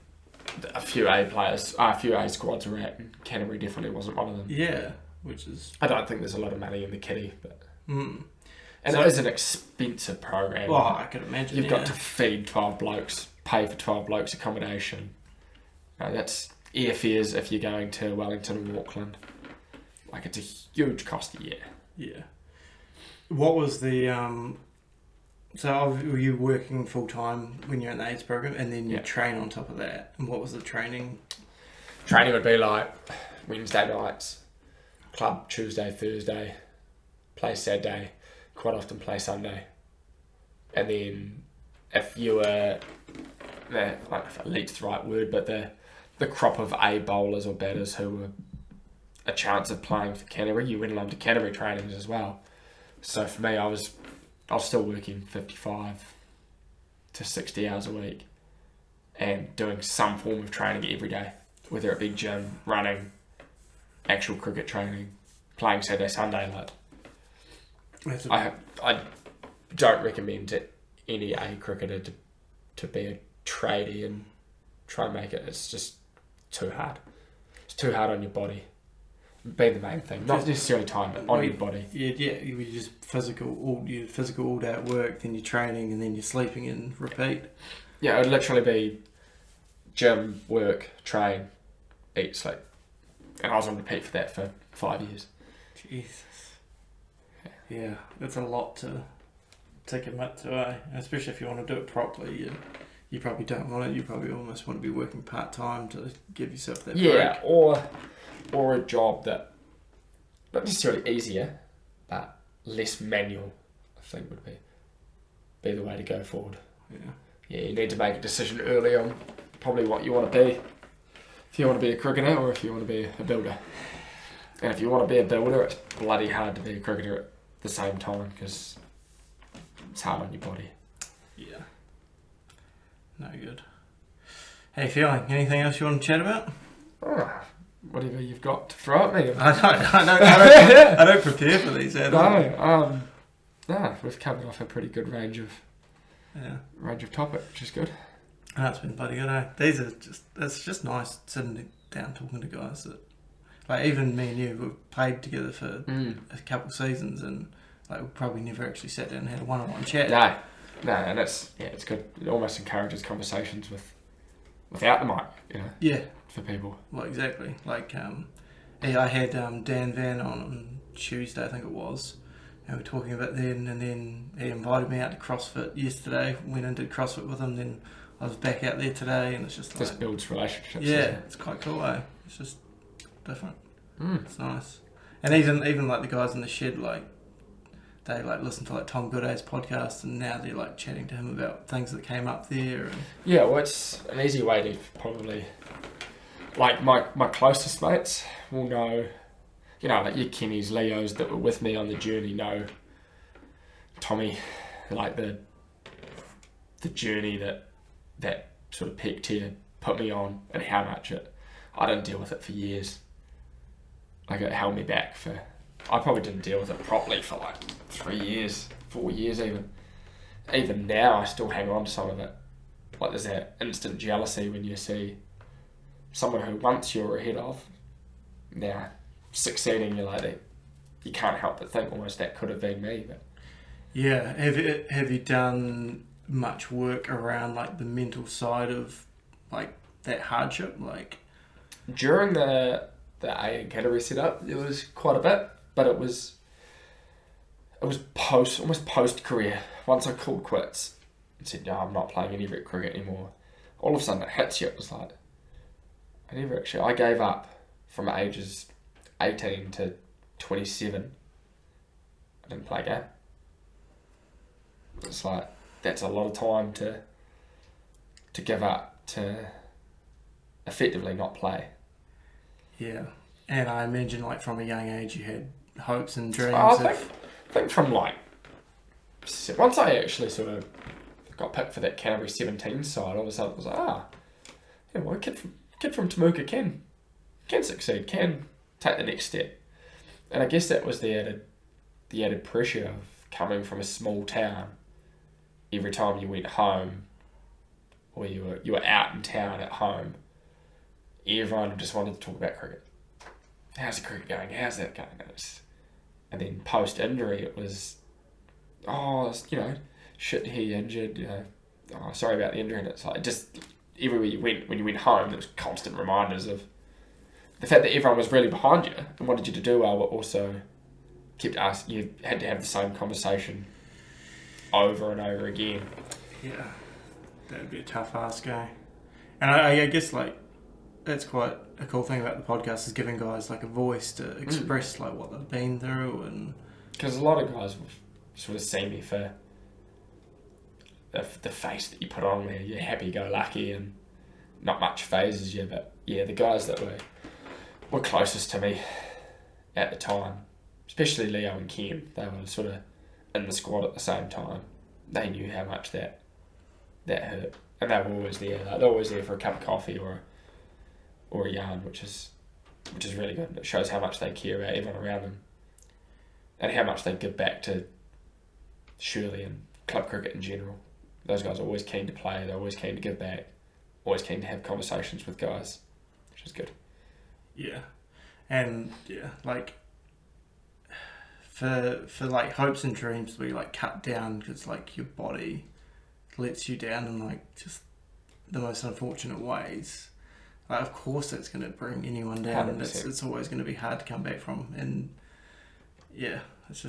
A few A squads were at, and Canterbury definitely wasn't one of them. Yeah, which is... I don't think there's a lot of money in the kitty, but... Mm. And so, it is an expensive program. Well, I could imagine, You've got to feed 12 blokes, pay for 12 blokes accommodation. That's airfares if you're going to Wellington or Auckland. Like, it's a huge cost a year. Yeah. What was the... So were you working full-time when you're in the AIDS program and then you train on top of that? And what was the training? Training would be like Wednesday nights, club Tuesday, Thursday, play Saturday, quite often play Sunday. And then if you were, I don't know if elite's the right word, but the crop of A bowlers or batters who were a chance of playing for Canterbury, you went along to Canterbury trainings as well. So for me, I was still working 55 to 60 hours a week and doing some form of training every day, whether it be gym, running, actual cricket training, playing Saturday, Sunday. I don't recommend to any A cricketer to be a tradie and try and make it. It's just too hard. It's too hard on your body. be the main thing. Not necessarily time, but on your body. Yeah, you just physical all day at work, then you're training, and then you're sleeping and repeat. Yeah, it would literally be gym, work, train, eat, sleep. And I was on repeat for that for 5 years. Jesus. Yeah, that's a lot to commit to, especially if you want to do it properly. You probably don't want it. You probably almost want to be working part-time to give yourself that break. Yeah, or a job that, not necessarily easier, but less manual, I think would be the way to go forward. Yeah, you need to make a decision early on probably what you want to be. If you want to be a cricketer or if you want to be a builder. And if you want to be a builder, it's bloody hard to be a cricketer at the same time because it's hard on your body. Yeah. No good. How you feeling? Anything else you want to chat about? Oh, whatever you've got to throw at me. I don't prepare for these at all. No, we've covered off a pretty good range of topic, which is good. It's been bloody good, it's just nice sitting down talking to guys that, like, even me and you, we've played together for a couple of seasons, and like we probably never actually sat down and had a one-on-one chat. No, and it's good. It almost encourages conversations without the mic, you know. Yeah. For people. Well, exactly. Like, I had Dan Van on Tuesday, I think it was, and we were talking about then, and then he invited me out to CrossFit yesterday. Went and did CrossFit with him, then I was back out there today, and it's just like... Just builds relationships. Yeah, it's quite cool, It's just different. It's nice. And even like the guys in the shed, like, they like listen to like Tom Gooday's podcast, and now they're like chatting to him about things that came up there. And... Yeah, well, it's an easy way to probably... Like, my closest mates will know, you know, like your Kennys, Leos that were with me on the journey know Tommy, like the journey that sort of peaked here put me on, and how much I didn't deal with it for years. Like, it held me back I probably didn't deal with it properly for like 3 years, 4 years even. Even now I still hang on to some of it. Like, there's that instant jealousy when you see someone who once you're ahead of, now succeeding, you're like, you can't help but think almost that could have been me. But yeah, have you done much work around like the mental side of like that hardship? Like, during the A and Canterbury setup, there was quite a bit, but it was almost post career. Once I called quits and said, no, I'm not playing any rep cricket anymore, all of a sudden it hits you. It was like, I gave up from ages 18 to 27. I didn't play a game. It's like, that's a lot of time to give up, to effectively not play. Yeah, and I imagine like from a young age you had hopes and dreams. I think from like, once I actually sort of got picked for that Canterbury 17 side, all of a sudden it was like, a kid from Temuka can succeed, can take the next step. And I guess that was the added pressure of coming from a small town. Every time you went home, or you were out in town at home, everyone just wanted to talk about cricket. How's the cricket going? How's that going? And then post injury, it was, shit, he injured. Sorry about the injury. And it's like, just everywhere you went, when you went home, there was constant reminders of the fact that everyone was really behind you and wanted you to do well, but also kept asking, you had to have the same conversation over and over again. Yeah, that'd be a tough ask, And I guess like that's quite a cool thing about the podcast, is giving guys like a voice to express like what they've been through. And because a lot of guys will sort of see me for the face that you put on there. You're happy-go-lucky and not much phases you, but yeah, the guys that were closest to me at the time, especially Leo and Ken, they were sort of in the squad at the same time. They knew how much that hurt, and they were always there. They're always there for a cup of coffee or a yarn, which is really good. It shows how much they care about everyone around them, and how much they give back to Shirley and club cricket in general. Those guys are always keen to play. They're always keen to give back. Always keen to have conversations with guys, which is good. Yeah, And yeah, like for like hopes and dreams to be like cut down because like your body lets you down in like just the most unfortunate ways. Like, of course, that's going to bring anyone down, and it's always going to be hard to come back from. And yeah, it's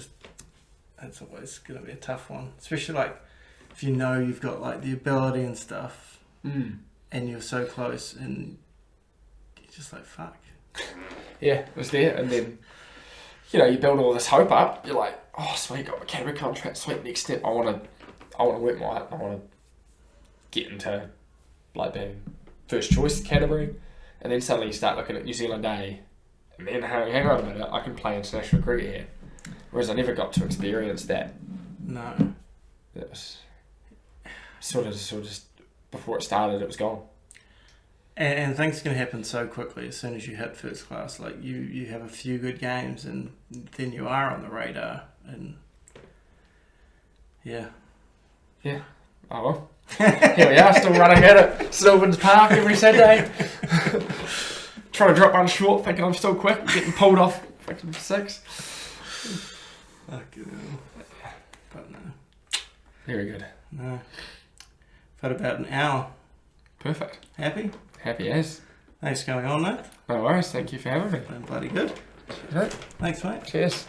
always going to be a tough one, especially like if you know you've got like the ability and stuff, and you're so close, and you're just like fuck. Yeah, it was there, and then you build all this hope up. You're like, oh sweet, got my Canterbury contract. Sweet, next step, I want to work I want to get into like being first choice Canterbury, and then suddenly you start looking at New Zealand A, and then hang on a minute, I can play international cricket here. Whereas I never got to experience that. No. It was sort of just before it started, it was gone. And things can happen so quickly as soon as you hit first class. Like you have a few good games, and then you are on the radar. And yeah. Oh well. Here we are, still running at it. Sylvan's Park every Saturday. Trying to drop one short, thinking I'm still quick, getting pulled off fucking 6. Fucking hell. But no. Very good. No. Got about an hour. Perfect. Happy? Happy as. Thanks for coming on, mate. No worries, thank you for having me. Been bloody good. Good. Thanks, mate. Cheers.